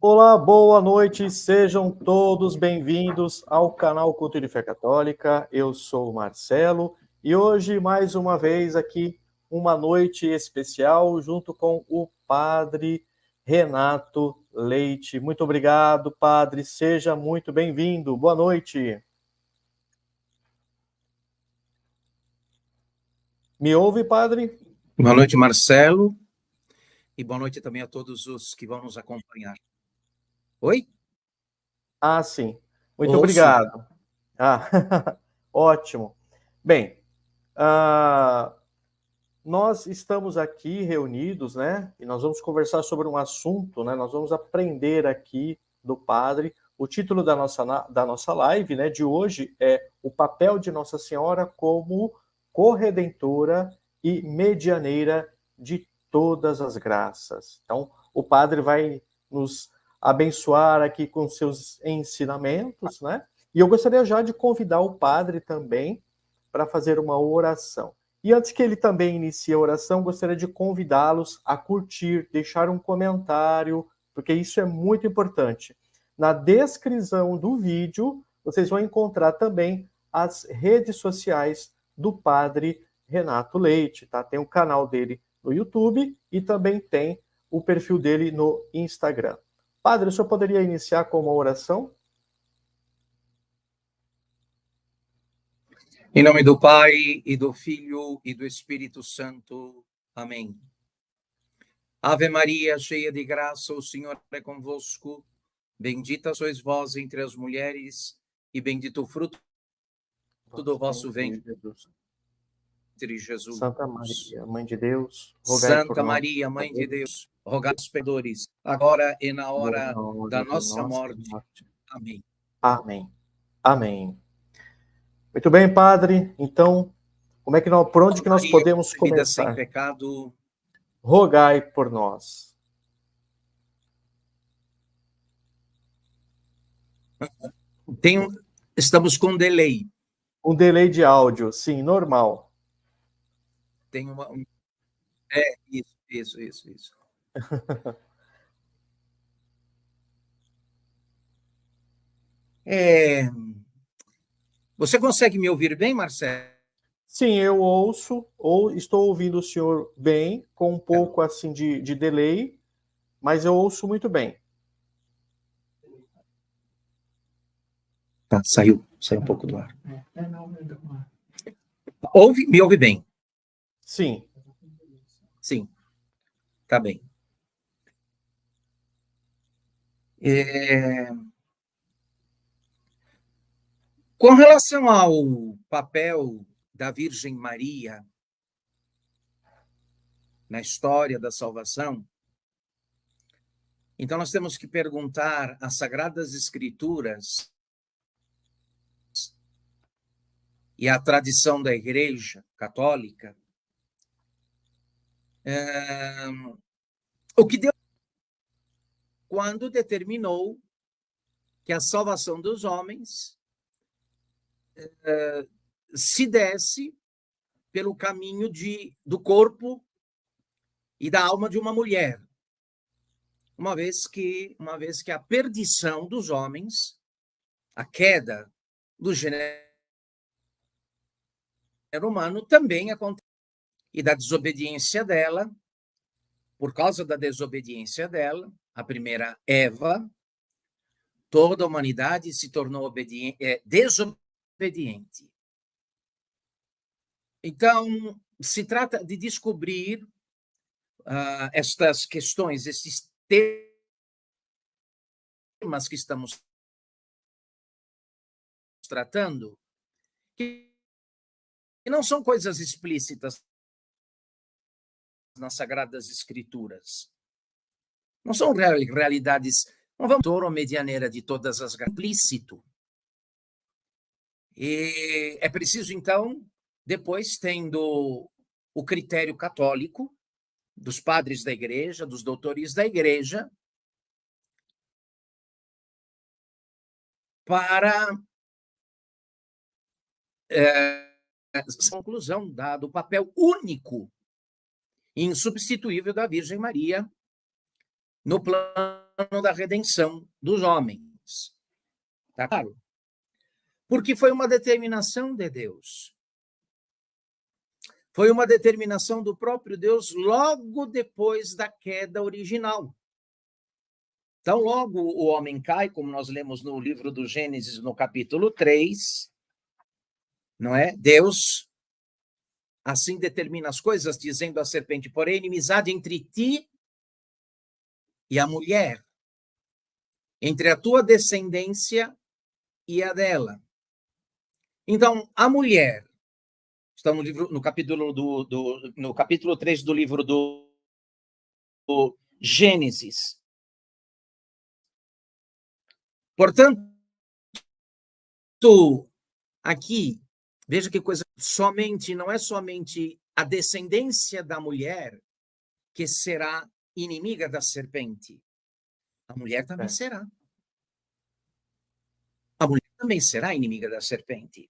Olá, boa noite, sejam todos bem-vindos ao canal Culto de Fé Católica. Eu sou o Marcelo e hoje, mais uma vez, aqui, uma noite especial junto com o Padre Renato Leite. Muito obrigado, Padre, seja muito bem-vindo. Boa noite. Me ouve, Padre? Boa noite, Marcelo, e boa noite também a todos os que vão nos acompanhar. Oi? Ah, sim. Muito Ouço. obrigado. Ótimo. Bem, nós estamos aqui reunidos, né? E nós vamos conversar sobre um assunto, né? Nós vamos aprender aqui do Padre. O título da nossa live, né, de hoje é o papel de Nossa Senhora como corredentora e medianeira de todas as graças. Então, o Padre vai nos abençoar aqui com seus ensinamentos, né? E eu gostaria já de convidar o Padre também para fazer uma oração. E antes que ele também inicie a oração, gostaria de convidá-los a curtir, deixar um comentário, porque isso é muito importante. Na descrição do vídeo, vocês vão encontrar também as redes sociais do Padre Renato Leite, tá? Tem o canal dele no YouTube e também tem o perfil dele no Instagram. Padre, o senhor poderia iniciar com uma oração? Em nome do Pai, e do Filho, e do Espírito Santo. Amém. Ave Maria, cheia de graça, o Senhor é convosco. Bendita sois vós entre as mulheres, e bendito o fruto do vosso ventre, Jesus. Santa Maria, Mãe de Deus, rogai por Santa nós. Maria, Mãe de Deus, rogai pelos pecadores, agora e na hora da nossa morte. Amém. Amém. Amém. Muito bem, Padre. Então, por onde que nós podemos Vida sem começar? pecado. Rogai por nós. Estamos com delay. Um delay de áudio, sim, normal. Tem isso. Você consegue me ouvir bem, Marcelo? Sim, eu ouço, ou estou ouvindo o senhor bem, com um pouco assim de delay, mas eu ouço muito bem. Tá, saiu um pouco do ar. Me ouve bem? Sim. Sim, tá bem. Com relação ao papel da Virgem Maria na história da salvação, então nós temos que perguntar às Sagradas Escrituras e à tradição da Igreja Católica o que Deus quando determinou que a salvação dos homens se desse pelo caminho do corpo e da alma de uma mulher, uma vez que a perdição dos homens, a queda do gênero humano também acontece, e da desobediência dela, por causa da desobediência dela, a primeira Eva, toda a humanidade se tornou desobediente. Então, se trata de descobrir estas questões, esses temas que estamos tratando, que não são coisas explícitas nas Sagradas Escrituras. Não são realidades, não vamos ser medianeira de todas as implícito. E é preciso, então, depois, tendo o critério católico, dos padres da igreja, dos doutores da igreja, para conclusão do papel único e insubstituível da Virgem Maria no plano da redenção dos homens. Tá claro? Porque foi uma determinação de Deus. Foi uma determinação do próprio Deus logo depois da queda original. Então, logo o homem cai, como nós lemos no livro do Gênesis, no capítulo 3, não é? Deus assim determina as coisas, dizendo à serpente: porém, inimizade entre ti e a mulher, entre a tua descendência e a dela. Então, a mulher, está no livro, no capítulo 3 do livro do Gênesis. Portanto, aqui, veja que coisa, não é somente a descendência da mulher que será inimiga da serpente. A mulher também será. A mulher também será inimiga da serpente.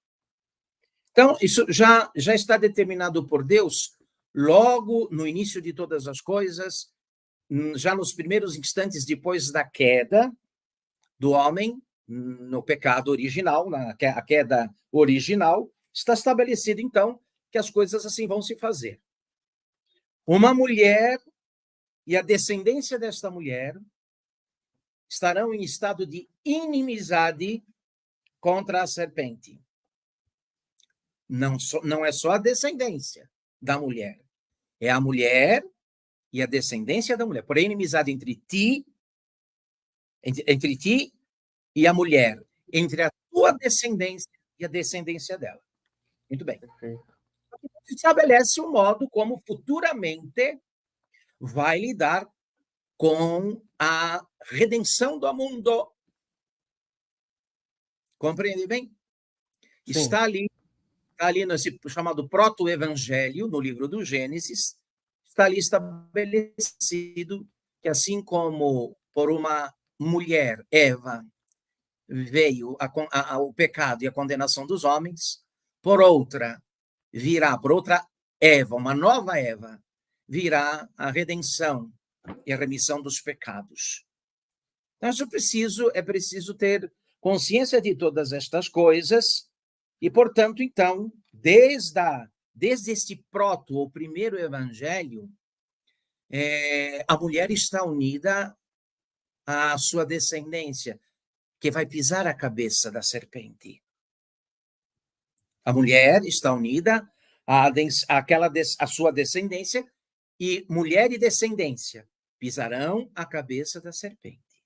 Então, isso já está determinado por Deus logo no início de todas as coisas, já nos primeiros instantes depois da queda do homem, no pecado original, na queda original, está estabelecido, então, que as coisas assim vão se fazer. Uma mulher e a descendência desta mulher estarão em estado de inimizade contra a serpente. Não é só a descendência da mulher, é a mulher e a descendência da mulher. Porém, inimizade entre ti e a mulher, entre a tua descendência e a descendência dela. Muito bem. Estabelece um modo como futuramente vai lidar com a redenção do mundo. Compreende bem? Sim. Está ali nesse chamado proto-evangelho, no livro do Gênesis, está ali estabelecido que assim como por uma mulher, Eva, veio o pecado e a condenação dos homens, por outra Eva, uma nova Eva, virá a redenção e a remissão dos pecados. Então, é preciso ter consciência de todas estas coisas e, portanto, então, desde este ou primeiro evangelho, a mulher está unida à sua descendência, que vai pisar a cabeça da serpente. A mulher está unida à sua descendência, e mulher e descendência pisarão a cabeça da serpente.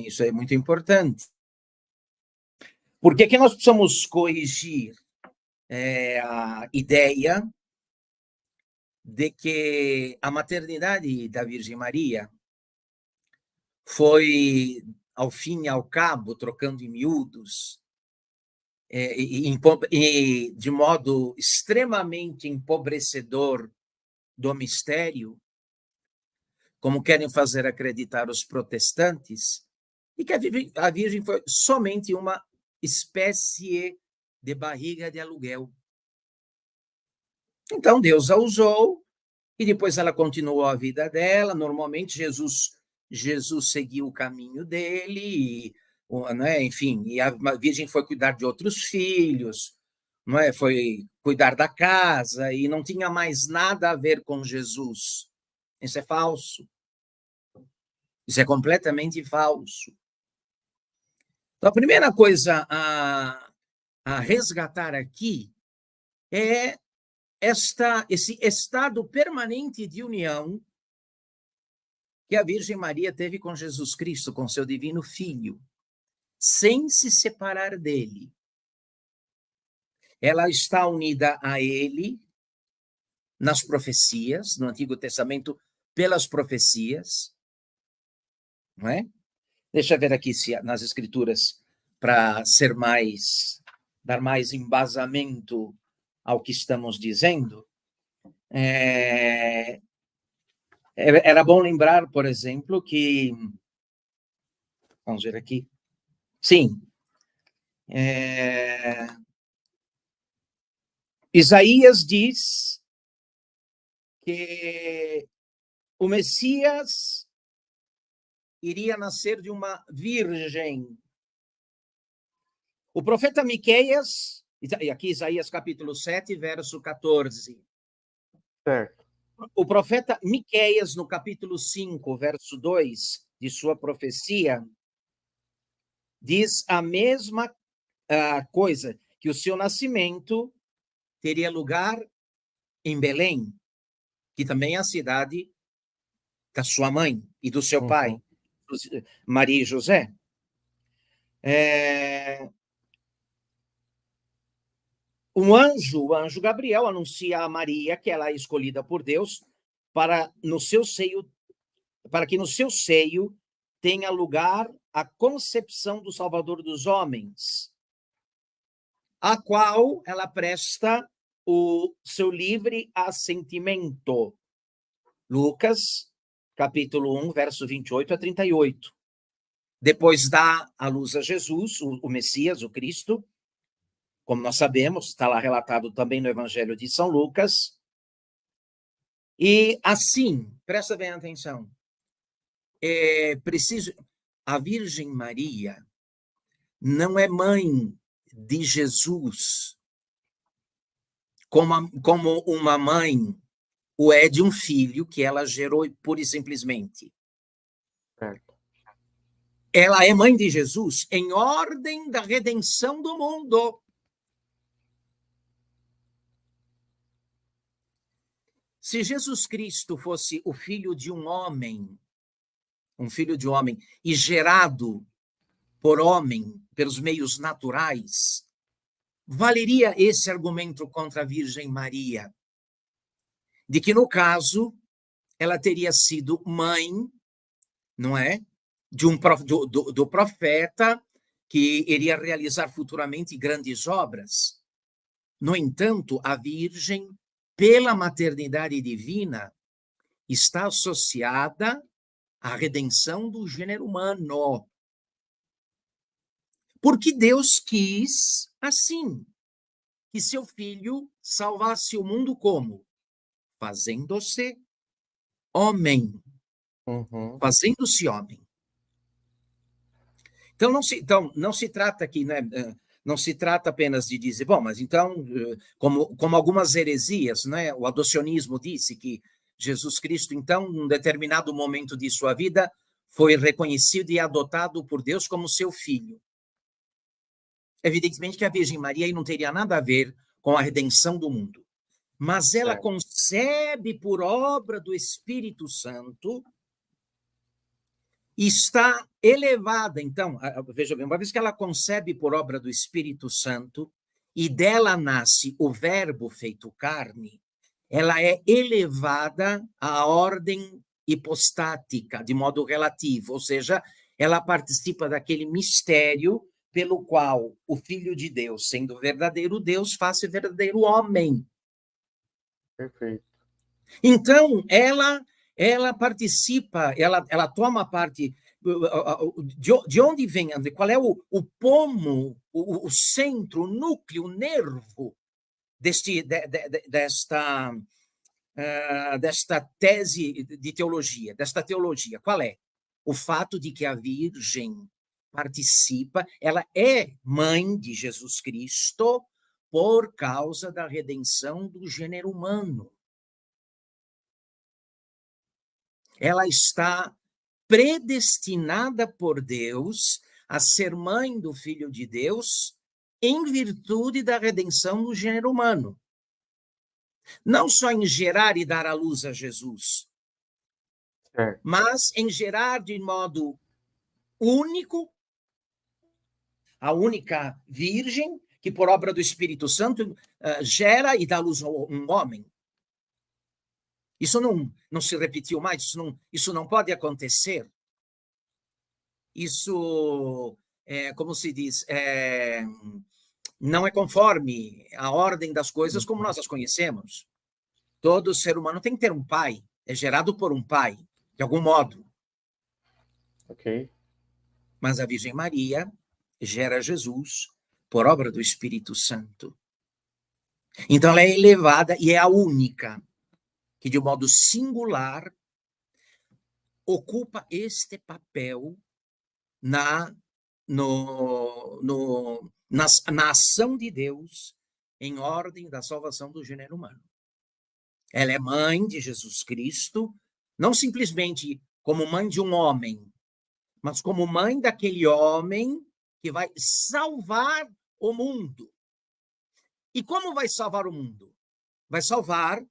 Isso é muito importante. Por que nós precisamos corrigir a ideia de que a maternidade da Virgem Maria foi, ao fim e ao cabo, trocando em miúdos, e de modo extremamente empobrecedor do mistério, como querem fazer acreditar os protestantes, e que a Virgem foi somente uma espécie de barriga de aluguel. Então, Deus a usou, e depois ela continuou a vida dela. Normalmente, Jesus seguiu o caminho dele, enfim, e a Virgem foi cuidar de outros filhos, foi cuidar da casa, e não tinha mais nada a ver com Jesus. Isso é falso. Isso é completamente falso. Então, a primeira coisa a resgatar aqui é esse estado permanente de união que a Virgem Maria teve com Jesus Cristo, com seu divino Filho, sem se separar dele. Ela está unida a ele nas profecias, no Antigo Testamento, pelas profecias, não é? Deixa eu ver aqui se nas Escrituras, para dar mais embasamento ao que estamos dizendo. Era bom lembrar, por exemplo, que... Vamos ver aqui. Sim. Isaías diz que o Messias iria nascer de uma virgem. O profeta Miqueias, e aqui Isaías capítulo 7, verso 14. Certo. O profeta Miqueias, no capítulo 5, verso 2, de sua profecia, diz a mesma coisa, que o seu nascimento teria lugar em Belém, que também é a cidade da sua mãe e do seu pai, Maria e José. O anjo Gabriel anuncia a Maria que ela é escolhida por Deus para que no seu seio tenha lugar a concepção do Salvador dos homens, a qual ela presta o seu livre assentimento. Lucas, capítulo 1, verso 28 a 38. Depois dá à luz a Jesus, o Messias, o Cristo, como nós sabemos, está lá relatado também no Evangelho de São Lucas. E assim, presta bem atenção, a Virgem Maria não é mãe de Jesus como uma mãe o é de um filho que ela gerou pura e simplesmente. Certo. Ela é mãe de Jesus em ordem da redenção do mundo. Se Jesus Cristo fosse o filho de um homem, e gerado por homem, pelos meios naturais, valeria esse argumento contra a Virgem Maria, de que, no caso, ela teria sido mãe, não é? Do profeta que iria realizar futuramente grandes obras. No entanto, a Virgem, pela maternidade divina, está associada à redenção do gênero humano. Porque Deus quis assim, que seu filho salvasse o mundo como? Fazendo-se homem. Fazendo-se homem. Então não se trata aqui, né? Não se trata apenas de dizer, bom, mas então, como algumas heresias, né? O adocionismo disse que Jesus Cristo, então, em um determinado momento de sua vida, foi reconhecido e adotado por Deus como seu filho. Evidentemente que a Virgem Maria aí não teria nada a ver com a redenção do mundo, mas ela concebe por obra do Espírito Santo, está elevada, então, veja bem, uma vez que ela concebe por obra do Espírito Santo, e dela nasce o Verbo feito carne, ela é elevada à ordem hipostática, de modo relativo, ou seja, ela participa daquele mistério pelo qual o Filho de Deus, sendo verdadeiro Deus, faz-se verdadeiro homem. Perfeito. Então, ela participa, ela toma parte. De onde vem, qual é o pomo, o centro, o núcleo, o nervo desta tese de teologia, desta teologia? Qual é? O fato de que a Virgem participa, ela é mãe de Jesus Cristo por causa da redenção do gênero humano. Ela está predestinada por Deus a ser mãe do Filho de Deus em virtude da redenção do gênero humano. Não só em gerar e dar à luz a Jesus, mas em gerar de modo único, a única Virgem que, por obra do Espírito Santo, gera e dá à luz a um homem. Isso não se repetiu mais, isso não pode acontecer. Isso, como se diz, não é conforme a ordem das coisas como nós as conhecemos. Todo ser humano tem que ter um pai, é gerado por um pai, de algum modo. Ok. Mas a Virgem Maria gera Jesus por obra do Espírito Santo. Então ela é elevada e é a única que, de modo singular, ocupa este papel na ação de Deus em ordem da salvação do gênero humano. Ela é mãe de Jesus Cristo, não simplesmente como mãe de um homem, mas como mãe daquele homem que vai salvar o mundo. E como vai salvar o mundo? Vai salvar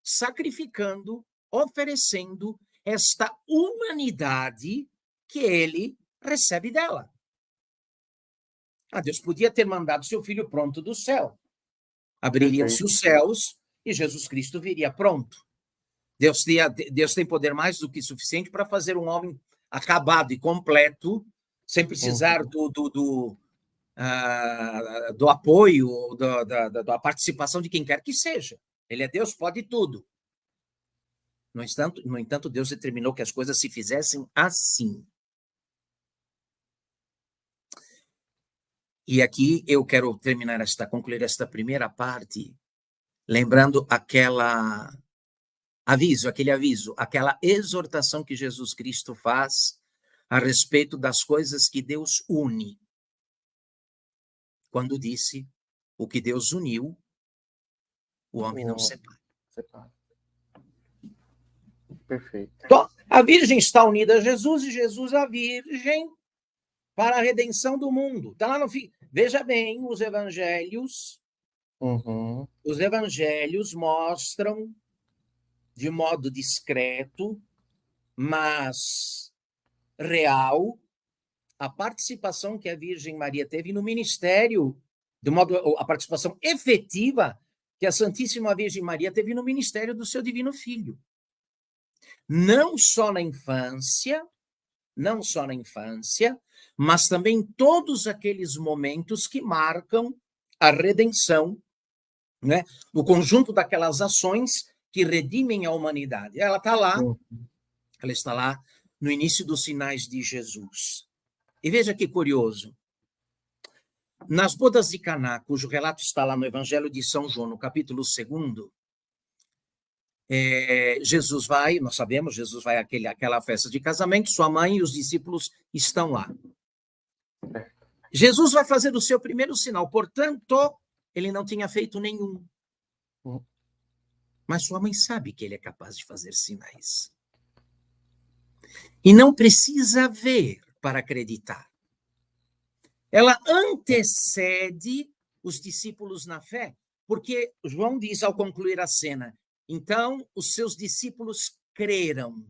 sacrificando, oferecendo esta humanidade que ele recebe dela. Deus podia ter mandado seu filho pronto do céu. Abririam-se os céus e Jesus Cristo viria pronto. Deus tem poder mais do que suficiente para fazer um homem acabado e completo, sem precisar do apoio, da participação de quem quer que seja. Ele é Deus, pode tudo. No entanto, Deus determinou que as coisas se fizessem assim. E aqui eu quero concluir esta primeira parte, lembrando aquele aviso, aquela exortação que Jesus Cristo faz a respeito das coisas que Deus une. Quando disse, o que Deus uniu, o homem não separa. Perfeito. Então, a Virgem está unida a Jesus e Jesus a Virgem para a redenção do mundo. Está lá no fim. Veja bem, os evangelhos mostram de modo discreto, mas real, a participação que a Virgem Maria teve no ministério, a participação efetiva que a Santíssima Virgem Maria teve no ministério do seu divino Filho. Não só na infância, mas também todos aqueles momentos que marcam a redenção, né? O conjunto daquelas ações que redimem a humanidade. Ela está lá no início dos sinais de Jesus. E veja que curioso. Nas bodas de Caná, cujo relato está lá no Evangelho de São João, no capítulo 2, Jesus vai, nós sabemos, Jesus vai àquela festa de casamento, sua mãe e os discípulos estão lá. Jesus vai fazer o seu primeiro sinal, portanto, ele não tinha feito nenhum. Mas sua mãe sabe que ele é capaz de fazer sinais. E não precisa ver para acreditar. Ela antecede os discípulos na fé, porque João diz ao concluir a cena, então os seus discípulos creram.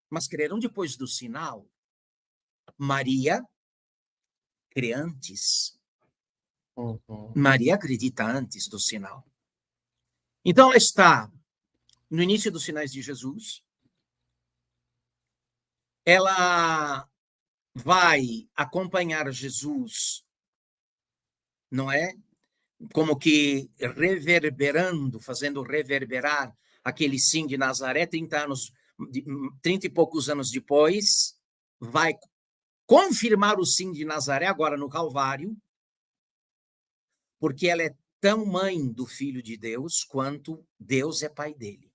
Mas creram depois do sinal. Maria crê antes. Maria acredita antes do sinal. Então ela está no início dos sinais de Jesus. Ela vai acompanhar Jesus, não é? Como que reverberando, fazendo reverberar aquele sim de Nazaré, 30 e poucos anos depois, vai confirmar o sim de Nazaré, agora no Calvário, porque ela é tão mãe do Filho de Deus quanto Deus é pai dele.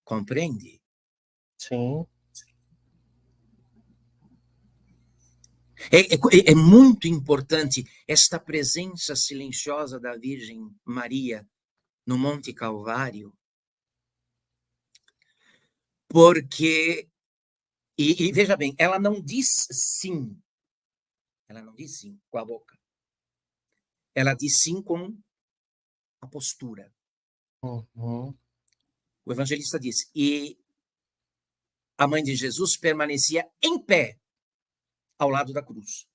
Compreende? Sim. É muito importante esta presença silenciosa da Virgem Maria no Monte Calvário, porque, e veja bem, ela não diz sim com a boca, ela diz sim com a postura. O evangelista diz, e a mãe de Jesus permanecia em pé ao lado da cruz.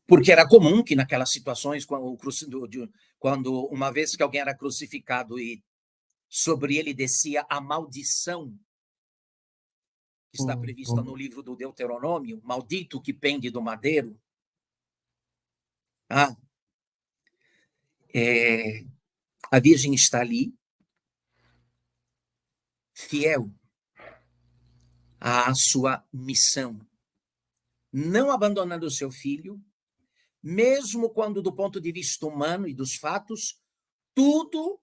Porque era comum que naquelas situações, quando uma vez que alguém era crucificado e sobre ele descia a maldição, que está prevista no livro do Deuteronômio, maldito que pende do madeiro, a Virgem está ali, fiel à sua missão, não abandonando o seu filho, mesmo quando, do ponto de vista humano e dos fatos, tudo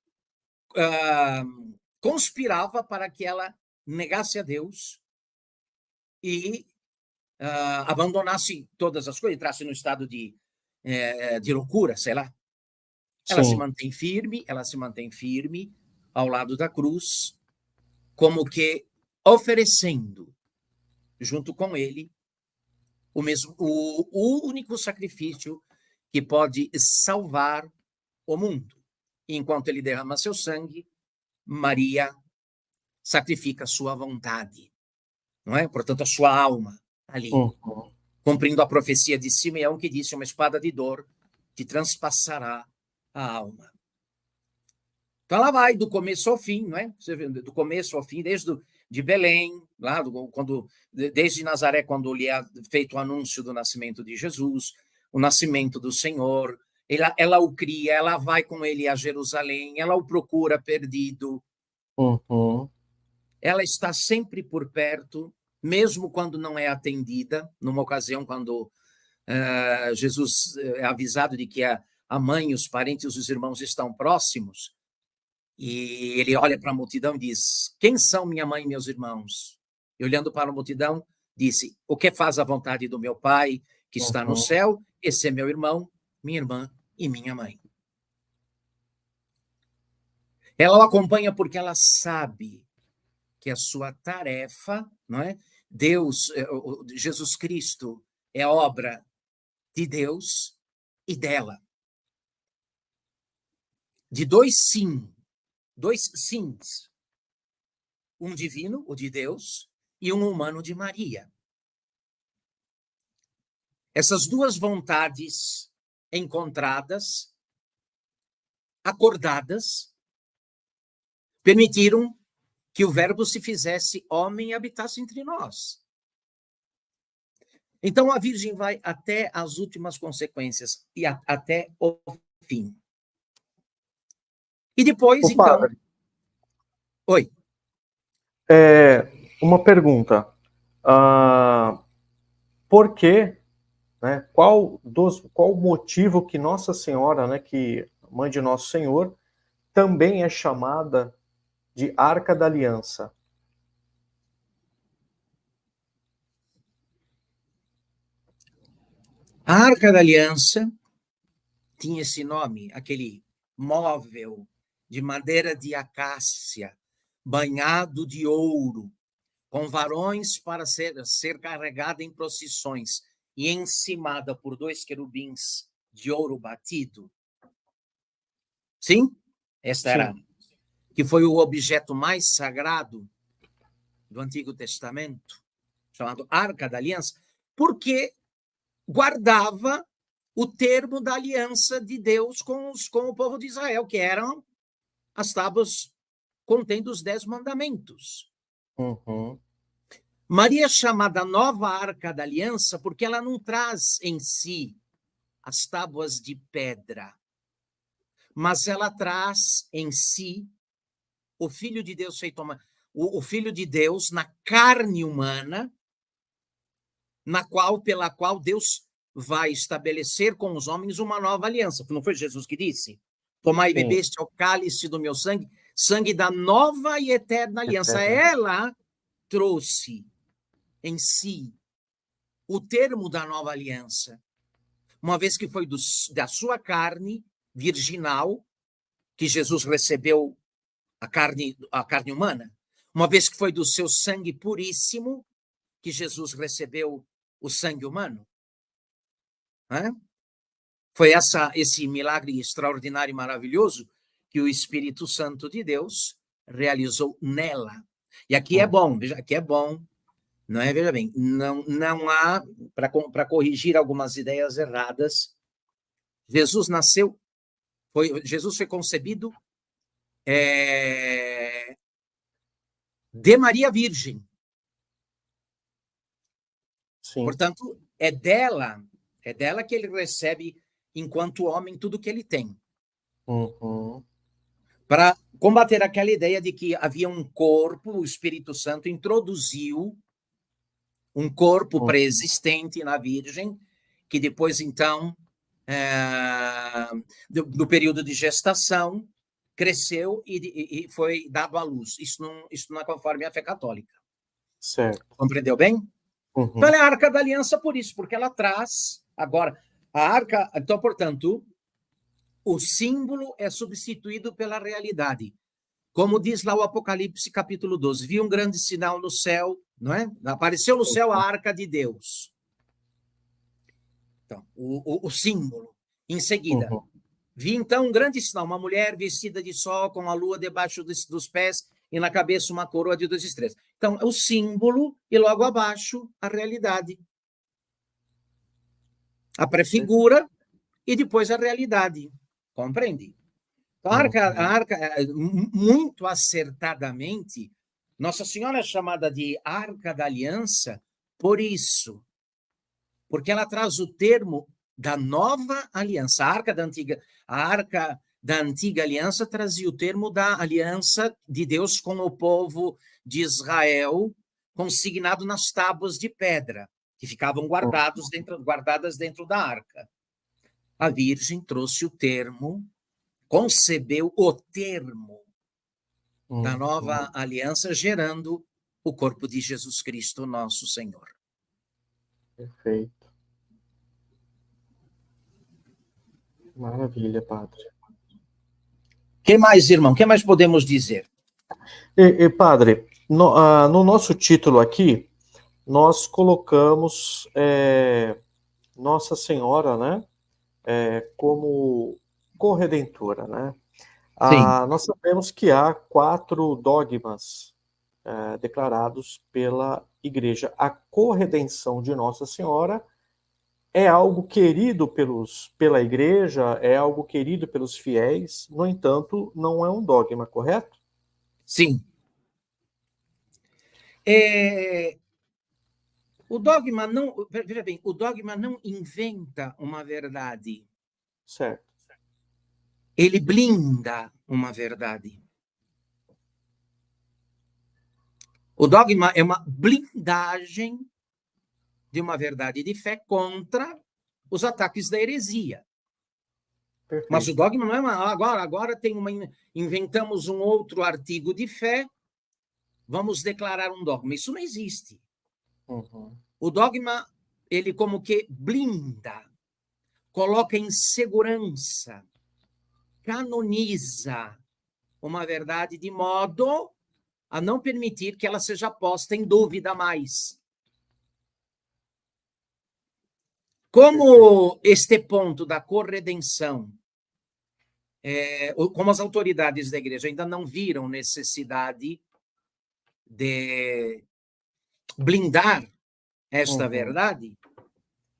conspirava para que ela negasse a Deus e abandonasse todas as coisas, entrasse no estado de loucura, sei lá. Ela se Sim. mantém firme ao lado da cruz, como que oferecendo, junto com ele, o único sacrifício que pode salvar o mundo. Enquanto ele derrama seu sangue, Maria sacrifica a sua vontade, não é? Portanto, a sua alma ali, cumprindo a profecia de Simeão, que disse: uma espada de dor te transpassará a alma. Então ela vai do começo ao fim, não é? Do começo ao fim, de Belém, lá desde Nazaré, quando lhe é feito o anúncio do nascimento de Jesus, o nascimento do Senhor, ela o cria, ela vai com ele a Jerusalém, ela o procura perdido. Ela está sempre por perto, mesmo quando não é atendida. Numa ocasião, quando Jesus é avisado de que a mãe, os parentes, os irmãos estão próximos, e ele olha para a multidão e diz: quem são minha mãe e meus irmãos? E olhando para a multidão, disse: o que faz a vontade do meu Pai, que está no céu, esse é meu irmão, minha irmã e minha mãe. Ela o acompanha porque ela sabe que a sua tarefa, não é? Deus, Jesus Cristo, é obra de Deus e dela. De dois sims. Um divino, o de Deus, e um humano de Maria. Essas duas vontades encontradas, acordadas, permitiram que o Verbo se fizesse homem e habitasse entre nós. Então a Virgem vai até as últimas consequências e até o fim. E depois, então... Padre, oi. Uma pergunta. Por quê? Né, qual o motivo que Nossa Senhora, né, que Mãe de Nosso Senhor, também é chamada de Arca da Aliança? A Arca da Aliança tinha esse nome, aquele móvel de madeira de acácia, banhado de ouro, com varões para ser carregada em procissões e encimada por 2 querubins de ouro batido. Sim? Esta era, que foi o objeto mais sagrado do Antigo Testamento, chamado Arca da Aliança, porque guardava o termo da aliança de Deus com o povo de Israel, que eram as tábuas contendo os 10 mandamentos. Maria é chamada Nova Arca da Aliança porque ela não traz em si as tábuas de pedra, mas ela traz em si o Filho de Deus feito o Filho de Deus na carne humana, pela qual Deus vai estabelecer com os homens uma nova aliança. Não foi Jesus que disse: tomai e bebeste ao cálice do meu sangue, sangue da nova e eterna aliança. Ela trouxe em si o termo da nova aliança, uma vez que foi da sua carne virginal que Jesus recebeu a carne humana, uma vez que foi do seu sangue puríssimo que Jesus recebeu o sangue humano. Foi esse milagre extraordinário e maravilhoso que o Espírito Santo de Deus realizou nela. E aqui é bom, veja, aqui é bom, não é? Veja bem, não há, para corrigir algumas ideias erradas, Jesus foi concebido de Maria Virgem. Sim. Portanto, é dela que ele recebe, enquanto homem, tudo que ele tem. Para combater aquela ideia de que havia um corpo, o Espírito Santo introduziu um corpo pré-existente na Virgem, que depois, então, do período de gestação, cresceu e foi dado à luz. Isso não é conforme a fé católica. Certo. Compreendeu bem? Uhum. Então, ela é a Arca da Aliança por isso, porque ela traz, agora, a Arca... Então, portanto, o símbolo é substituído pela realidade. Como diz lá o Apocalipse, capítulo 12, vi um grande sinal no céu, não é? Apareceu no céu a Arca de Deus. Então, o símbolo. Em seguida, vi então um grande sinal, uma mulher vestida de sol, com a lua debaixo dos pés e na cabeça uma coroa de 2 estrelas. Então, é o símbolo e logo abaixo a realidade. A prefigura e depois a realidade. Compreende? Então, a arca, muito acertadamente, Nossa Senhora é chamada de Arca da Aliança por isso. Porque ela traz o termo da nova aliança. A arca da antiga aliança trazia o termo da aliança de Deus com o povo de Israel, consignado nas tábuas de pedra, que ficavam guardadas dentro da arca. A Virgem trouxe o termo, concebeu o termo da nova aliança, gerando o corpo de Jesus Cristo, nosso Senhor. Perfeito. Maravilha, padre. O que mais, irmão? O que mais podemos dizer? Padre, no nosso título aqui, nós colocamos Nossa Senhora, né, como corredentora, né? Nós sabemos que há 4 dogmas declarados pela Igreja. A corredenção de Nossa Senhora é algo querido pela Igreja, é algo querido pelos fiéis, no entanto, não é um dogma, correto? Sim. O dogma não, veja bem, o dogma não inventa uma verdade. Certo. Ele blinda uma verdade. O dogma é uma blindagem de uma verdade de fé contra os ataques da heresia. Perfeito. Mas o dogma não é agora inventamos um outro artigo de fé, vamos declarar um dogma. Isso não existe. O dogma, ele como que blinda, coloca em segurança, canoniza uma verdade de modo a não permitir que ela seja posta em dúvida mais. Como este ponto da corredenção, como as autoridades da igreja ainda não viram necessidade de blindar esta verdade,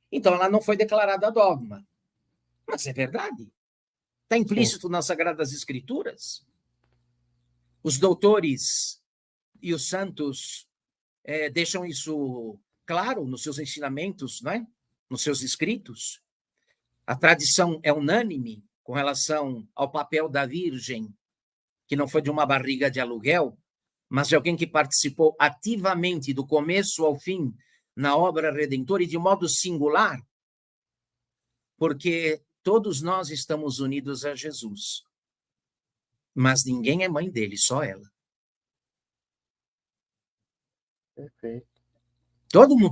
então ela não foi declarada dogma. Mas é verdade. Está implícito nas Sagradas Escrituras. Os doutores e os santos deixam isso claro nos seus ensinamentos, não é? Nos seus escritos. A tradição é unânime com relação ao papel da Virgem, que não foi de uma barriga de aluguel, mas de alguém que participou ativamente do começo ao fim na obra redentora e de modo singular, porque todos nós estamos unidos a Jesus, mas ninguém é mãe dele, só ela. Perfeito.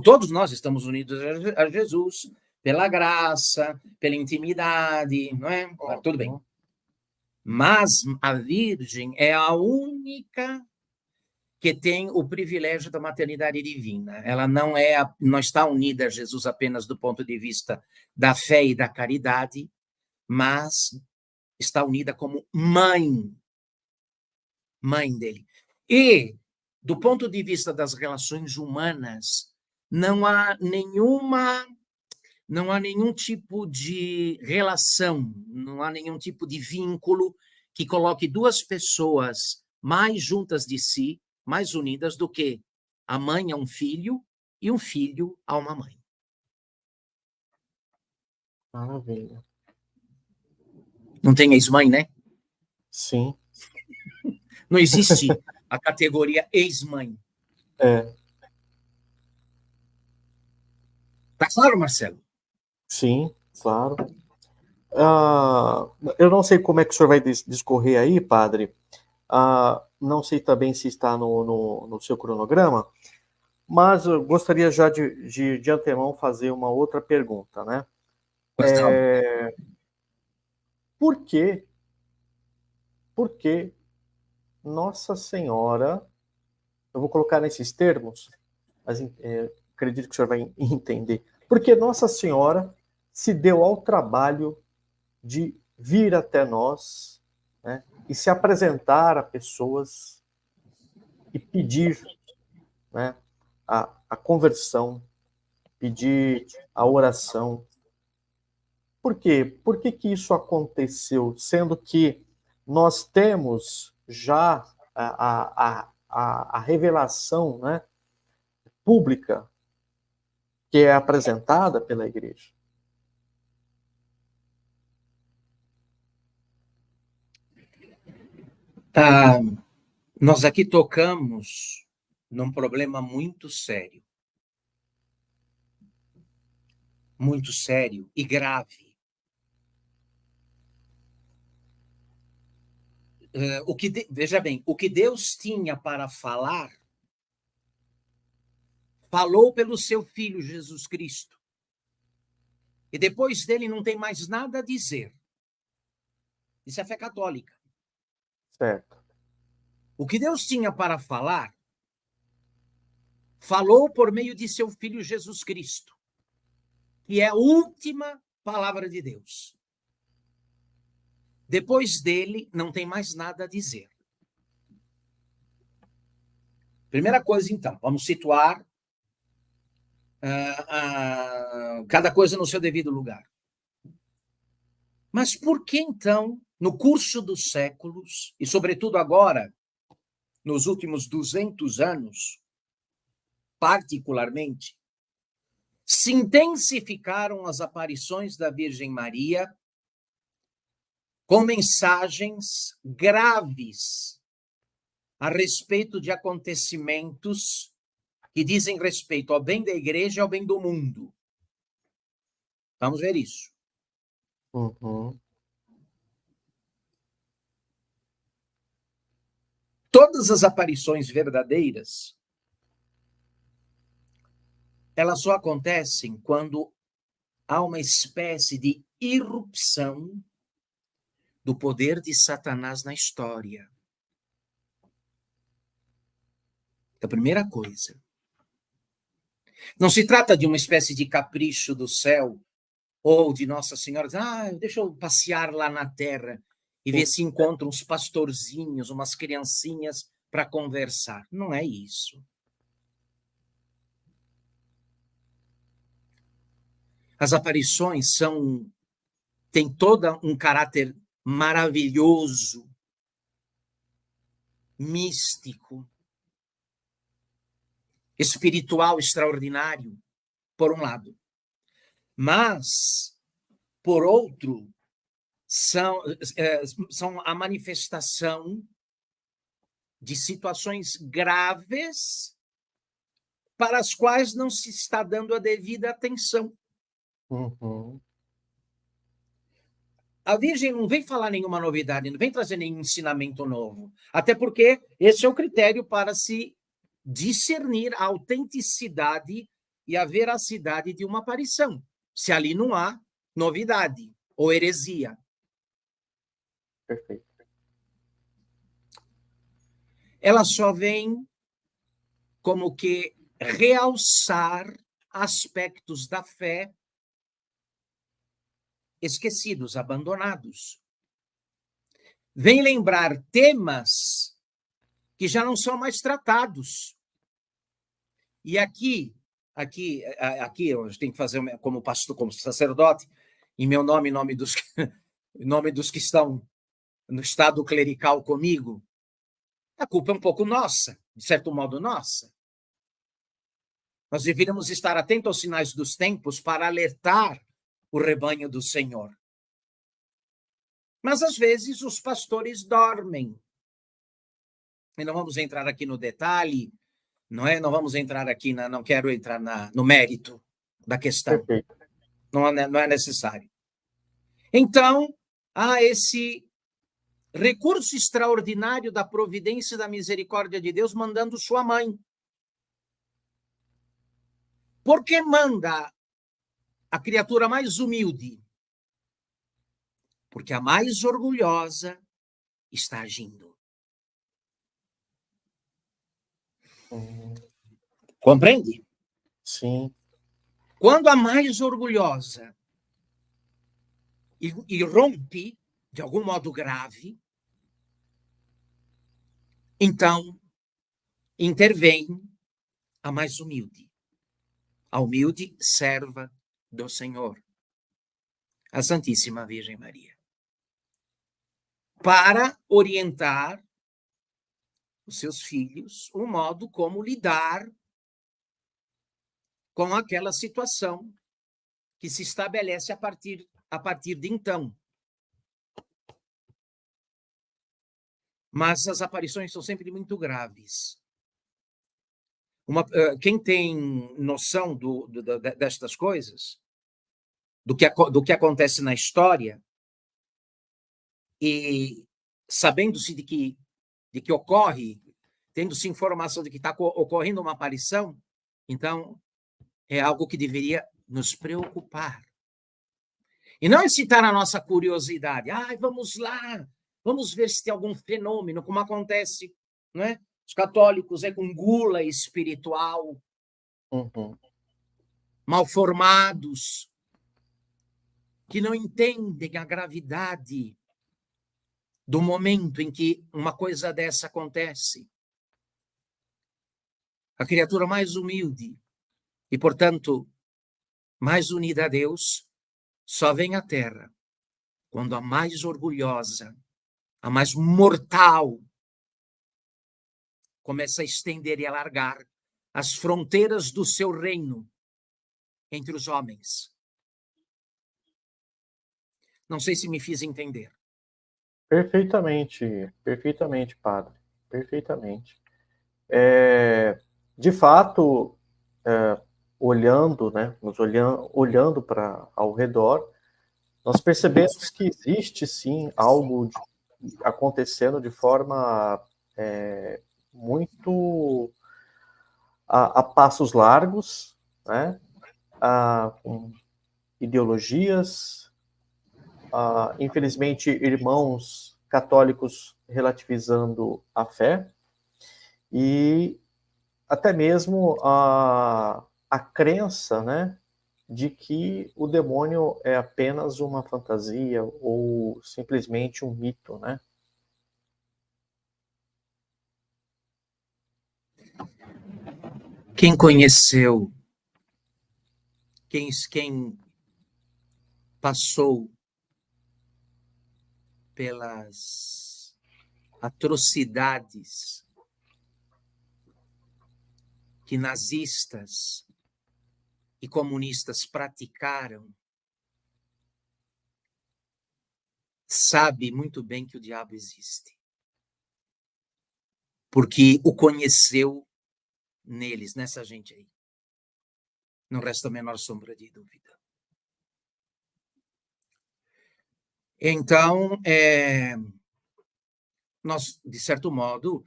Todos nós estamos unidos a Jesus pela graça, pela intimidade, não é? Tudo bem. Mas a Virgem é a única que tem o privilégio da maternidade divina. Ela não está unida a Jesus apenas do ponto de vista da fé e da caridade, mas está unida como mãe dele. E, do ponto de vista das relações humanas, não há nenhum tipo de relação, não há nenhum tipo de vínculo que coloque duas pessoas mais juntas de si, mais unidas do que a mãe a um filho e um filho a uma mãe. Maravilha. Não tem ex-mãe, né? Sim. Não existe a categoria ex-mãe. Tá claro, Marcelo? Sim, claro. Eu não sei como é que o senhor vai discorrer aí, padre. Não sei também se está no seu cronograma, mas eu gostaria já de antemão fazer uma outra pergunta, né? Pois não. Por que, por que Nossa Senhora, eu vou colocar nesses termos, mas acredito que o senhor vai entender, por que Nossa Senhora se deu ao trabalho de vir até nós, né, e se apresentar a pessoas e pedir, né, a conversão, pedir a oração. Por quê? Por que que isso aconteceu? Sendo que nós temos já a revelação, né, pública que é apresentada pela igreja. Nós aqui tocamos num problema muito sério e grave. Veja bem, o que Deus tinha para falar, falou pelo seu Filho Jesus Cristo. E depois dele não tem mais nada a dizer. Isso é fé católica. Certo. O que Deus tinha para falar, falou por meio de seu Filho Jesus Cristo, que é a última palavra de Deus. Depois dele, não tem mais nada a dizer. Primeira coisa, então, vamos situar cada coisa no seu devido lugar. Mas por que, então, no curso dos séculos, e sobretudo agora, nos últimos 200 anos, particularmente, se intensificaram as aparições da Virgem Maria com mensagens graves a respeito de acontecimentos que dizem respeito ao bem da igreja e ao bem do mundo? Vamos ver isso. Uhum. Todas as aparições verdadeiras, elas só acontecem quando há uma espécie de irrupção do poder de Satanás na história. É a primeira coisa. Não se trata de uma espécie de capricho do céu ou de Nossa Senhora, deixa eu passear lá na terra e ver se encontro uns pastorzinhos, umas criancinhas para conversar. Não é isso. As aparições têm todo um caráter maravilhoso, místico, espiritual extraordinário, por um lado. Mas, por outro, são a manifestação de situações graves para as quais não se está dando a devida atenção. Uhum. A Virgem não vem falar nenhuma novidade, não vem trazer nenhum ensinamento novo. Até porque esse é o critério para se discernir a autenticidade e a veracidade de uma aparição. Se ali não há novidade ou heresia. Perfeito. Ela só vem como que realçar aspectos da fé esquecidos, abandonados. Vem lembrar temas que já não são mais tratados. E aqui eu tenho que fazer como pastor, como sacerdote, em meu nome, em nome dos que estão no estado clerical comigo, a culpa é um pouco nossa, de certo modo nossa. Nós deveríamos estar atentos aos sinais dos tempos para alertar o rebanho do Senhor. Mas, às vezes, os pastores dormem. E não vamos entrar aqui no detalhe, não é? Não vamos entrar aqui, não quero entrar no mérito da questão. Perfeito. Não é necessário. Então, há esse recurso extraordinário da providência e da misericórdia de Deus mandando sua mãe. Por que manda a criatura mais humilde? Porque a mais orgulhosa está agindo. Compreende? Sim. Quando a mais orgulhosa irrompe de algum modo grave, então intervém a mais humilde. A humilde serva do Senhor, a Santíssima Virgem Maria, para orientar os seus filhos o modo como lidar com aquela situação que se estabelece a partir de então. Mas as aparições são sempre muito graves. Quem tem noção destas coisas, do que acontece na história, e sabendo-se de que ocorre, tendo-se informação de que está ocorrendo uma aparição, então é algo que deveria nos preocupar. E não excitar a nossa curiosidade. Vamos lá, vamos ver se tem algum fenômeno, como acontece, não é? Os católicos com gula espiritual, mal formados, que não entendem a gravidade do momento em que uma coisa dessa acontece. A criatura mais humilde e, portanto, mais unida a Deus, só vem à Terra quando a mais orgulhosa, a mais mortal, começa a estender e alargar as fronteiras do seu reino entre os homens. Não sei se me fiz entender. Perfeitamente, perfeitamente, padre, perfeitamente. De fato, olhando, né, olhando para ao redor, nós percebemos que existe sim algo acontecendo de forma muito a passos largos, né, com ideologias, infelizmente, irmãos católicos relativizando a fé e até mesmo a crença, né, de que o demônio é apenas uma fantasia ou simplesmente um mito, né? Quem conheceu, quem passou pelas atrocidades que nazistas e comunistas praticaram, sabe muito bem que o diabo existe. Porque o conheceu neles, nessa gente aí. Não resta a menor sombra de dúvida. Então, nós, de certo modo,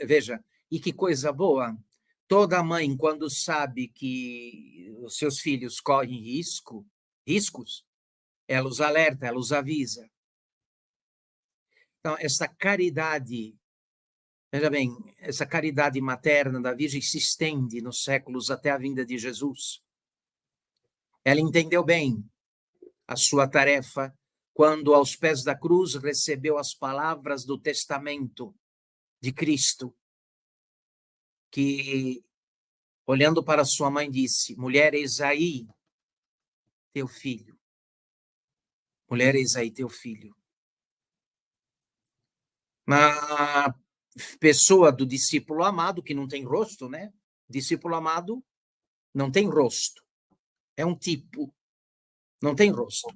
veja, e que coisa boa, toda mãe, quando sabe que os seus filhos correm riscos, ela os alerta, ela os avisa. Então, essa caridade, veja bem, essa caridade materna da Virgem se estende nos séculos até a vinda de Jesus. Ela entendeu bem a sua tarefa quando, aos pés da cruz, recebeu as palavras do testamento de Cristo, que, olhando para sua mãe, disse: mulher, eis aí teu filho. Mulher, eis aí teu filho. Na pessoa do discípulo amado, que não tem rosto, né? Discípulo amado não tem rosto. É um tipo, não tem rosto.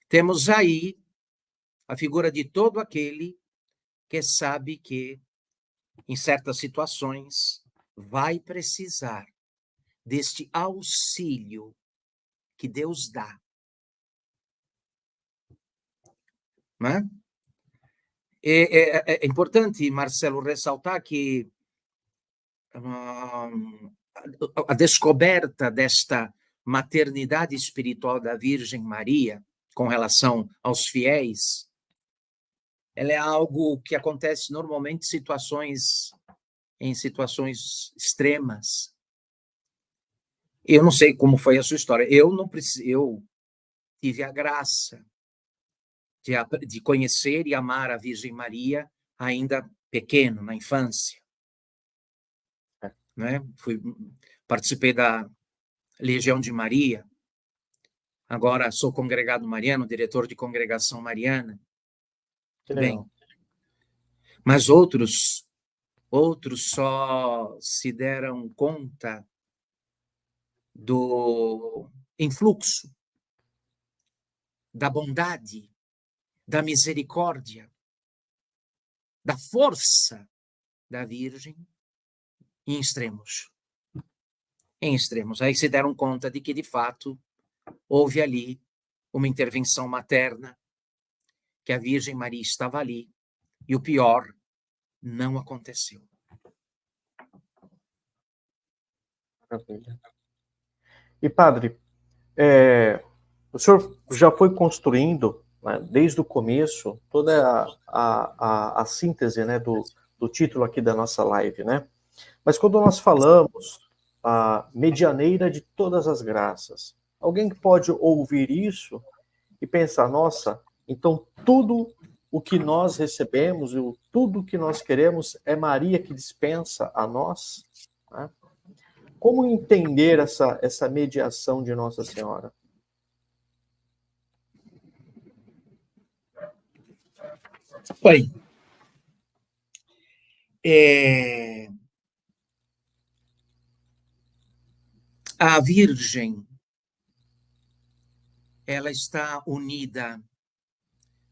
Temos aí a figura de todo aquele que sabe que, em certas situações, vai precisar deste auxílio que Deus dá. Não é? É importante, Marcelo, ressaltar que a descoberta desta maternidade espiritual da Virgem Maria com relação aos fiéis, ela é algo que acontece normalmente em situações extremas. Eu não sei como foi a sua história. Eu tive a graça de conhecer e amar a Virgem Maria ainda pequeno, na infância. Né? Participei da Legião de Maria. Agora sou congregado mariano, diretor de congregação mariana. Bem, mas outros só se deram conta do influxo, da bondade, da misericórdia, da força da Virgem em extremos. Em extremos. Aí se deram conta de que, de fato, houve ali uma intervenção materna, que a Virgem Maria estava ali, e o pior não aconteceu. Maravilha. E, padre, o senhor já foi construindo, né, desde o começo, toda a síntese, né, do título aqui da nossa live, né? Mas quando nós falamos a medianeira de todas as graças, alguém que pode ouvir isso e pensar, nossa, então tudo o que nós recebemos, tudo o que nós queremos é Maria que dispensa a nós? Né? Como entender essa mediação de Nossa Senhora? Oi. A Virgem, ela está unida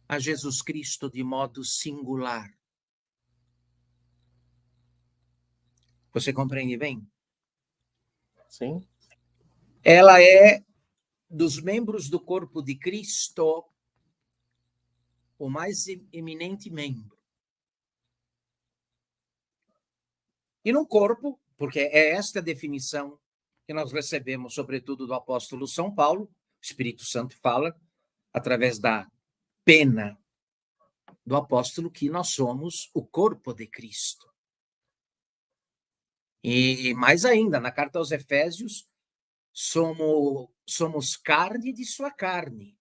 a Jesus Cristo de modo singular. Você compreende bem? Sim. Ela é, dos membros do corpo de Cristo, o mais eminente membro. E no corpo, porque é esta definição que nós recebemos, sobretudo do apóstolo São Paulo, o Espírito Santo fala, através da pena do apóstolo, que nós somos o corpo de Cristo. E mais ainda, na carta aos Efésios, somos carne de sua carne.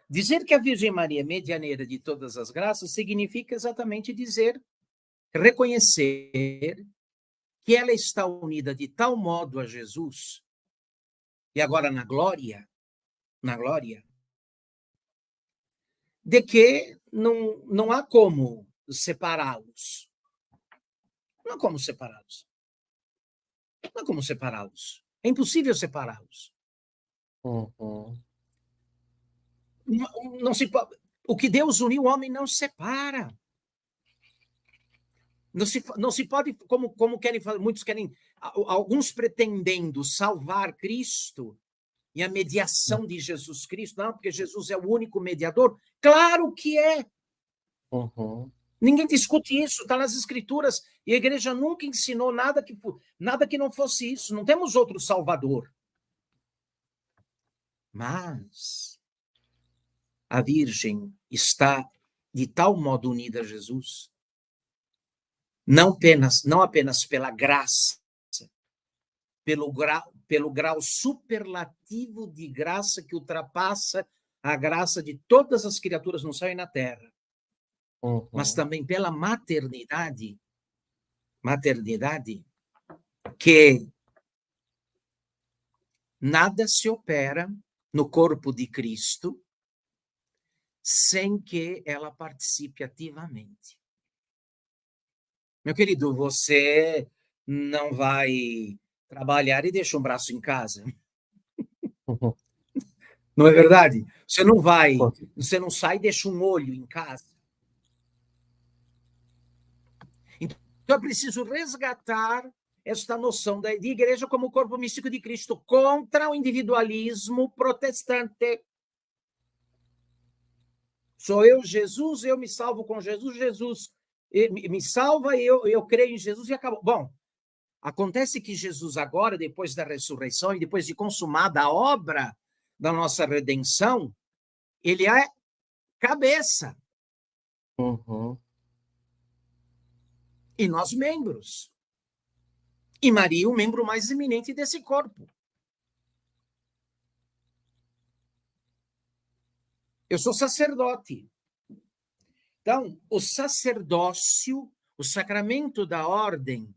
Dizer que a Virgem Maria é medianeira de todas as graças significa exatamente reconhecer que ela está unida de tal modo a Jesus, e agora na glória, de que não há como separá-los. Não há como separá-los. Não há como separá-los. É impossível separá-los. Uhum. Não se pode. O que Deus uniu, o homem não separa. Não se pode, como querem fazer, muitos querem, alguns pretendendo salvar Cristo e a mediação de Jesus Cristo, não, porque Jesus é o único mediador. Claro que é. Uhum. Ninguém discute isso, está nas Escrituras, e a igreja nunca ensinou nada que não fosse isso. Não temos outro Salvador. Mas a Virgem está de tal modo unida a Jesus, não apenas pela graça, pelo grau superlativo de graça que ultrapassa a graça de todas as criaturas no céu e na terra, mas também pela maternidade que nada se opera no corpo de Cristo sem que ela participe ativamente. Meu querido, você não vai trabalhar e deixa um braço em casa. Uhum. Não é verdade? Você não sai e deixa um olho em casa. Então é preciso resgatar esta noção de igreja como o corpo místico de Cristo contra o individualismo protestante. Sou eu, Jesus, eu me salvo com Jesus, Jesus me salva, eu creio em Jesus e acabou. Bom, acontece que Jesus agora, depois da ressurreição e depois de consumada a obra da nossa redenção, ele é cabeça. Uhum. E nós membros. E Maria, o membro mais eminente desse corpo. Eu sou sacerdote. Então, o sacerdócio, o sacramento da ordem,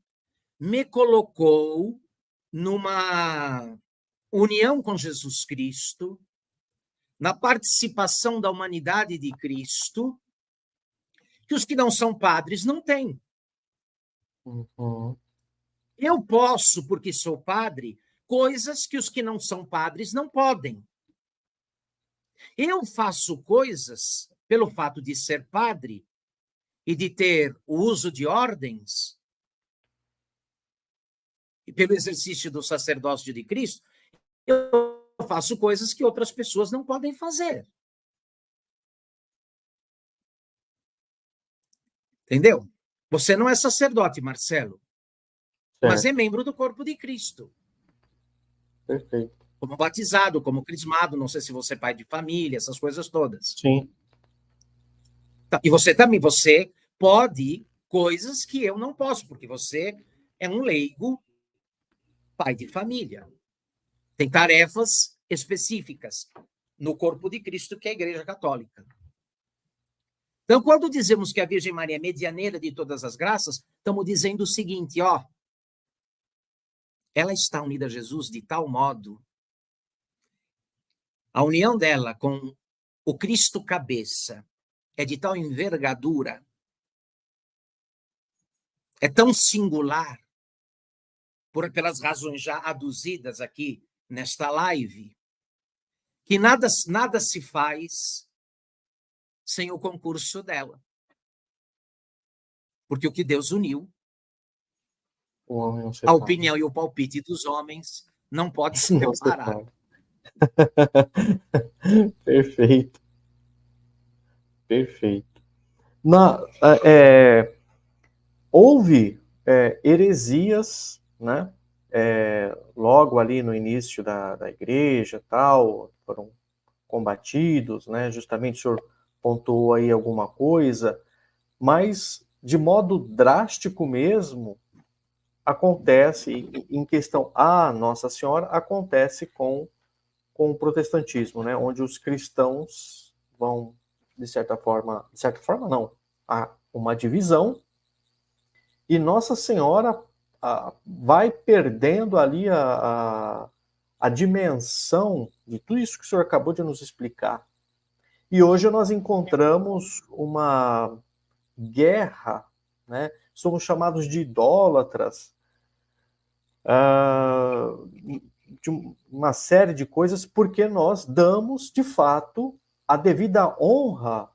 me colocou numa união com Jesus Cristo, na participação da humanidade de Cristo, que os que não são padres não têm. Uhum. Eu posso, porque sou padre, coisas que os que não são padres não podem. Eu faço coisas, pelo fato de ser padre e de ter o uso de ordens, e pelo exercício do sacerdócio de Cristo, eu faço coisas que outras pessoas não podem fazer. Entendeu? Você não é sacerdote, Marcelo, mas é Certo, membro do corpo de Cristo. perfeito. Como batizado, como crismado, não sei se você é pai de família, essas coisas todas. Sim. E você também, você pode coisas que eu não posso, porque você é um leigo, pai de família. Tem tarefas específicas no corpo de Cristo, que é a Igreja Católica. Então, quando dizemos que a Virgem Maria é medianeira de todas as graças, estamos dizendo o seguinte, ó, ela está unida a Jesus de tal modo, a união dela com o Cristo cabeça é de tal envergadura, é tão singular, pelas razões já aduzidas aqui nesta live, que nada se faz sem o concurso dela. Porque o que Deus uniu, O homem não a separa. opinião e o palpite dos homens não pode Não separar. separa. Perfeito, perfeito. Na, houve heresias, né? Logo ali no início da igreja, tal, foram combatidos, né? Justamente o senhor pontuou aí alguma coisa, mas de modo drástico mesmo acontece em questão a Nossa Senhora, acontece com o protestantismo, né? Onde os cristãos vão de certa forma não, há uma divisão e Nossa Senhora vai perdendo ali a dimensão de tudo isso que o senhor acabou de nos explicar. E hoje nós encontramos uma guerra, né? Somos chamados de idólatras, de uma série de coisas, porque nós damos, de fato, a devida honra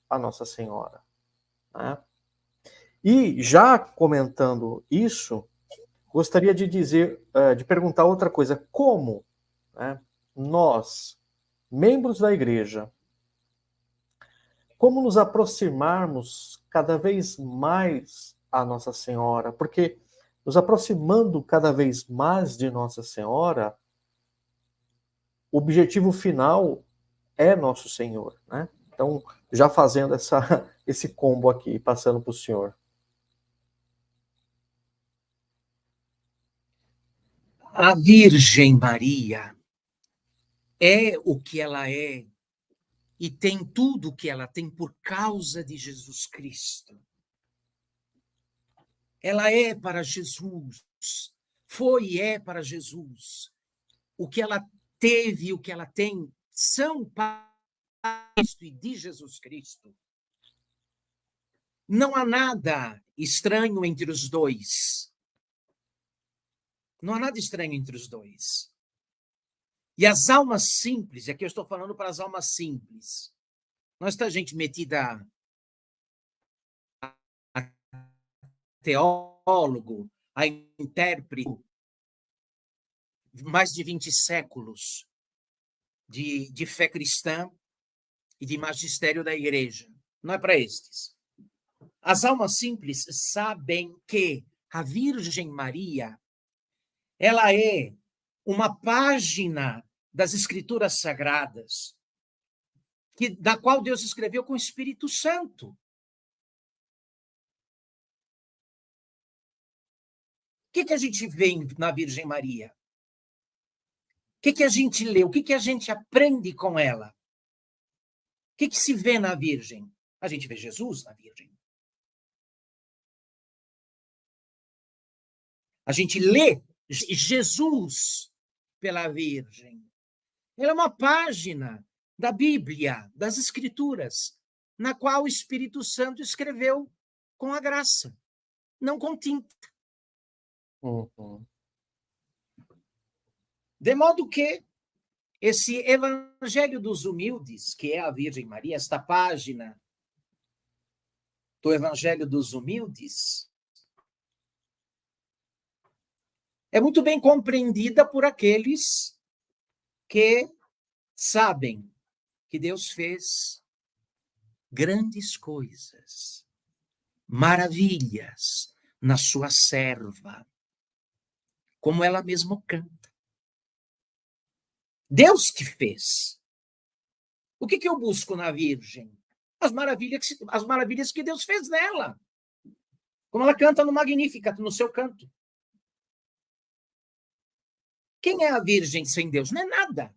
à Nossa Senhora. Né? E já comentando isso, gostaria de dizer, de perguntar outra coisa: como, né, nós, membros da Igreja, como nos aproximarmos cada vez mais à Nossa Senhora? Porque nos aproximando cada vez mais de Nossa Senhora, o objetivo final é Nosso Senhor, né? Então, já fazendo esse combo aqui, passando para o senhor. A Virgem Maria é o que ela é e tem tudo o que ela tem por causa de Jesus Cristo. Ela é para Jesus, foi e é para Jesus. O que ela teve, o que ela tem, são para Cristo e de Jesus Cristo. Não há nada estranho entre os dois. Não há nada estranho entre os dois. E as almas simples, aqui eu estou falando para as almas simples. Não está gente metida a teólogo a intérprete, mais de 20 séculos de fé cristã e de magistério da igreja. Não é para estes. As almas simples sabem que a Virgem Maria, ela é uma página das Escrituras Sagradas, da qual Deus escreveu com o Espírito Santo. O que a gente vê na Virgem Maria? O que a gente lê? O que a gente aprende com ela? O que se vê na Virgem? A gente vê Jesus na Virgem. A gente lê Jesus pela Virgem. Ela é uma página da Bíblia, das Escrituras, na qual o Espírito Santo escreveu com a graça, não com tinta. Uhum. De modo que esse Evangelho dos Humildes, que é a Virgem Maria, esta página do Evangelho dos Humildes, é muito bem compreendida por aqueles que sabem que Deus fez grandes coisas, maravilhas na sua serva, como ela mesma canta. Deus que fez. O que eu busco na Virgem? As maravilhas que Deus fez nela. Como ela canta no Magnificat, no seu canto. Quem é a Virgem sem Deus? Não é nada.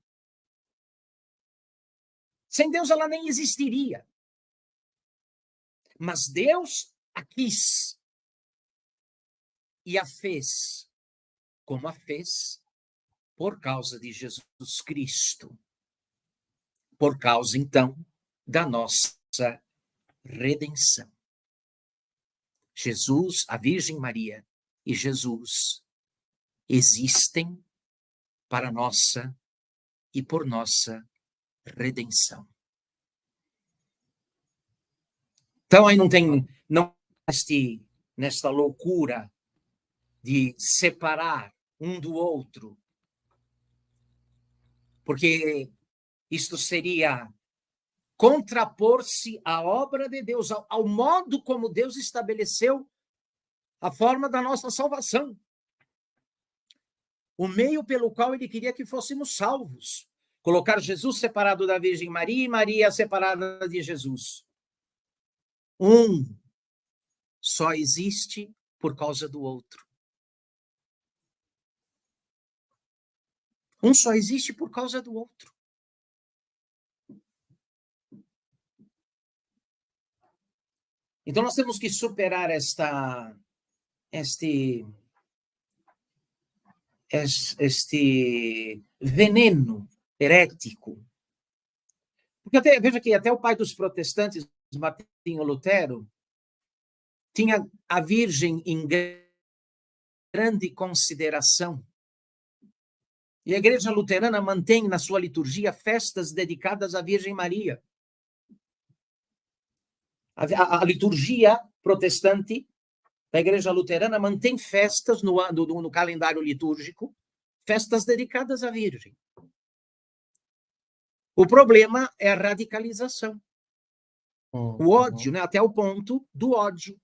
Sem Deus ela nem existiria. Mas Deus a quis e a fez como a fez por causa de Jesus Cristo. Por causa, então, da nossa redenção. Jesus, a Virgem Maria e Jesus existem para nossa e por nossa redenção. Então aí não nesta loucura de separar um do outro, porque isto seria contrapor-se à obra de Deus, ao modo como Deus estabeleceu a forma da nossa salvação. O meio pelo qual ele queria que fôssemos salvos. Colocar Jesus separado da Virgem Maria e Maria separada de Jesus. Um só existe por causa do outro. Um só existe por causa do outro. Então nós temos que superar este veneno herético. Porque veja que até o pai dos protestantes, Martinho Lutero, tinha a Virgem em grande consideração. E a Igreja Luterana mantém na sua liturgia festas dedicadas à Virgem Maria. A liturgia protestante da Igreja Luterana mantém festas no calendário litúrgico, festas dedicadas à Virgem. O problema é a radicalização. O ódio, né? Até o ponto do ódio.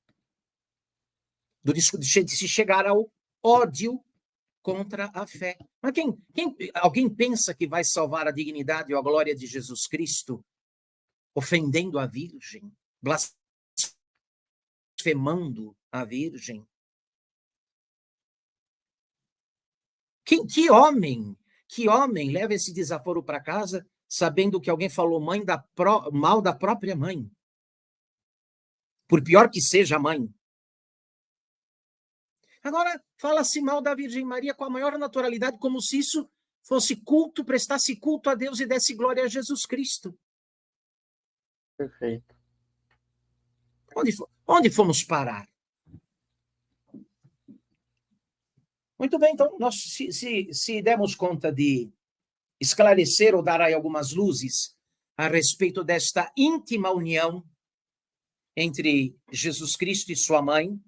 De se chegar ao ódio contra a fé. Mas alguém pensa que vai salvar a dignidade ou a glória de Jesus Cristo ofendendo a Virgem, blasfemando a Virgem? Que homem leva esse desaforo para casa sabendo que alguém falou mal da própria mãe? Por pior que seja a mãe. Agora, fala-se mal da Virgem Maria com a maior naturalidade, como se isso fosse culto, prestasse culto a Deus e desse glória a Jesus Cristo. Perfeito. Onde fomos parar? Muito bem, então, nós se demos conta de esclarecer ou dar aí algumas luzes a respeito desta íntima união entre Jesus Cristo e sua mãe,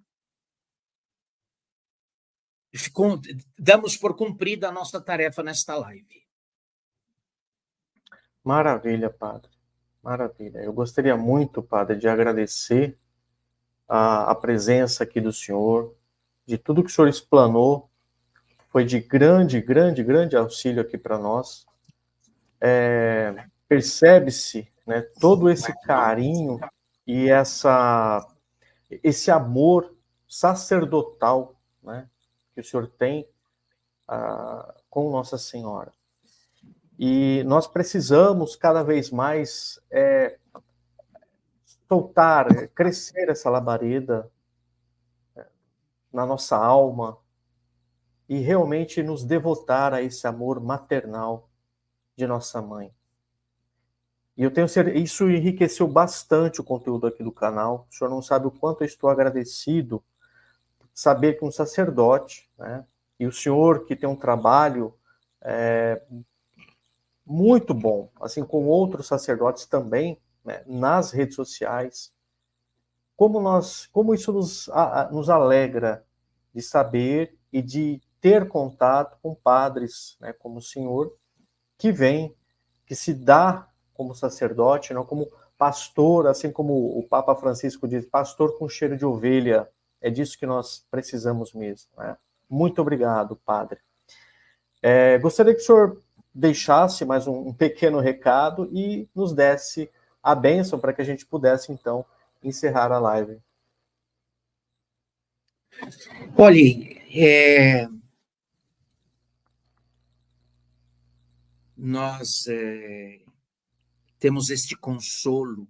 damos por cumprida a nossa tarefa nesta live. Maravilha, Padre. Maravilha. Eu gostaria muito, Padre, de agradecer a presença aqui do senhor, de tudo que o senhor explanou. Foi de grande, grande, grande auxílio aqui para nós. Percebe-se, né, todo esse carinho e esse amor sacerdotal, né, que o senhor tem com Nossa Senhora. E nós precisamos cada vez mais soltar, crescer essa labareda na nossa alma e realmente nos devotar a esse amor maternal de nossa mãe. E eu tenho certeza, isso enriqueceu bastante o conteúdo aqui do canal. O senhor não sabe o quanto eu estou agradecido saber que um sacerdote, né, e o senhor que tem um trabalho muito bom, assim como outros sacerdotes também, né, nas redes sociais, como isso nos alegra de saber e de ter contato com padres, né, como o senhor, que vem, que se dá como sacerdote, não como pastor, assim como o Papa Francisco diz, pastor com cheiro de ovelha. É disso que nós precisamos mesmo, né? Muito obrigado, padre. Gostaria que o senhor deixasse mais um pequeno recado e nos desse a bênção para que a gente pudesse, então, encerrar a live. Olhe, nós temos este consolo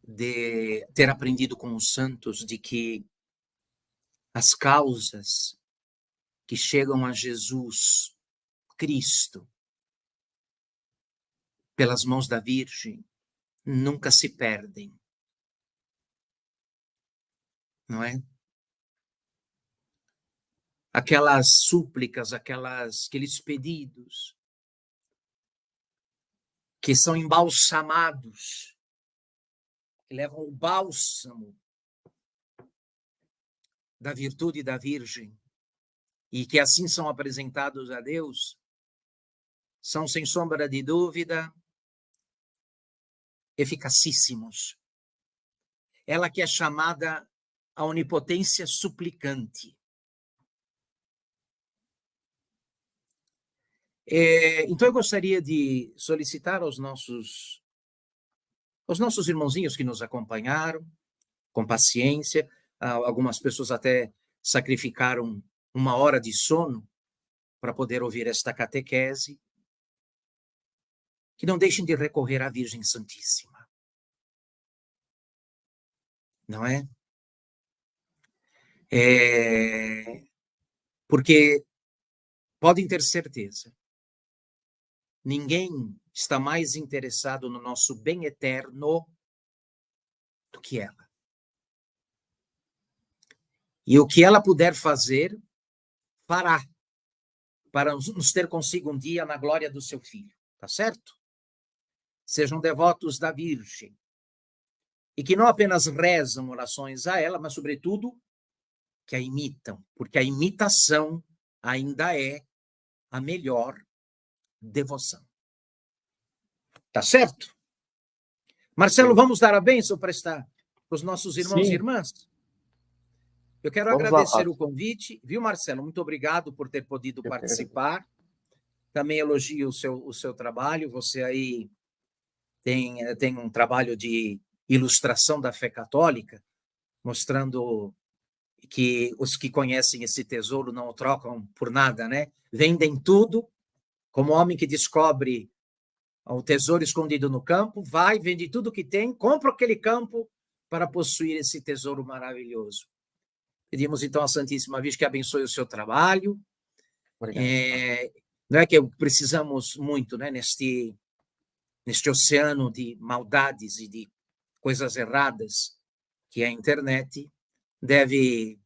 de ter aprendido com os santos de que as causas que chegam a Jesus Cristo pelas mãos da Virgem nunca se perdem, não é? Aquelas súplicas, aqueles pedidos que são embalsamados, que levam o bálsamo da virtude da Virgem, e que assim são apresentados a Deus, são, sem sombra de dúvida, eficacíssimos. Ela que é chamada a onipotência suplicante. Então eu gostaria de solicitar aos nossos irmãozinhos que nos acompanharam, com paciência, algumas pessoas até sacrificaram 1 hora de sono para poder ouvir esta catequese, que não deixem de recorrer à Virgem Santíssima. Não é? Porque podem ter certeza, ninguém está mais interessado no nosso bem eterno do que ela. E o que ela puder fazer, fará, para nos ter consigo um dia na glória do seu Filho. Tá certo? Sejam devotos da Virgem. E que não apenas rezam orações a ela, mas, sobretudo, que a imitam. Porque a imitação ainda é a melhor devoção. Tá certo? Marcelo, vamos dar a bênção para os nossos irmãos Sim. e irmãs? Eu quero Vamos agradecer lá, o convite, viu, Marcelo? Muito obrigado por ter podido Eu participar. Também elogio o seu trabalho. Você aí tem um trabalho de ilustração da fé católica, mostrando que os que conhecem esse tesouro não o trocam por nada, né? Vendem tudo, como o homem que descobre o tesouro escondido no campo, vai, vende tudo que tem, compra aquele campo para possuir esse tesouro maravilhoso. Pedimos então à Santíssima Virgem que abençoe o seu trabalho. Não é que precisamos muito, né, neste oceano de maldades e de coisas erradas que é a internet, deve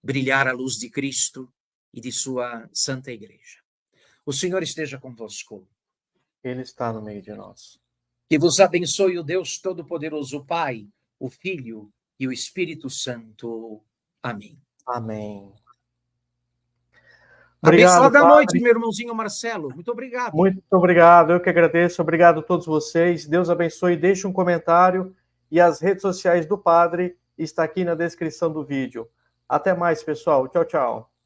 brilhar a luz de Cristo e de sua Santa Igreja. O Senhor esteja convosco. Ele está no meio de nós. Que vos abençoe o Deus Todo-Poderoso, o Pai, o Filho e o Espírito Santo. Amém. Amém. Obrigado, Abençoada noite, padre. meu irmãozinho Marcelo. Muito obrigado. Muito obrigado, eu que agradeço. Obrigado a todos vocês. Deus abençoe. Deixe um comentário e as redes sociais do padre está aqui na descrição do vídeo. Até mais, pessoal. Tchau, tchau.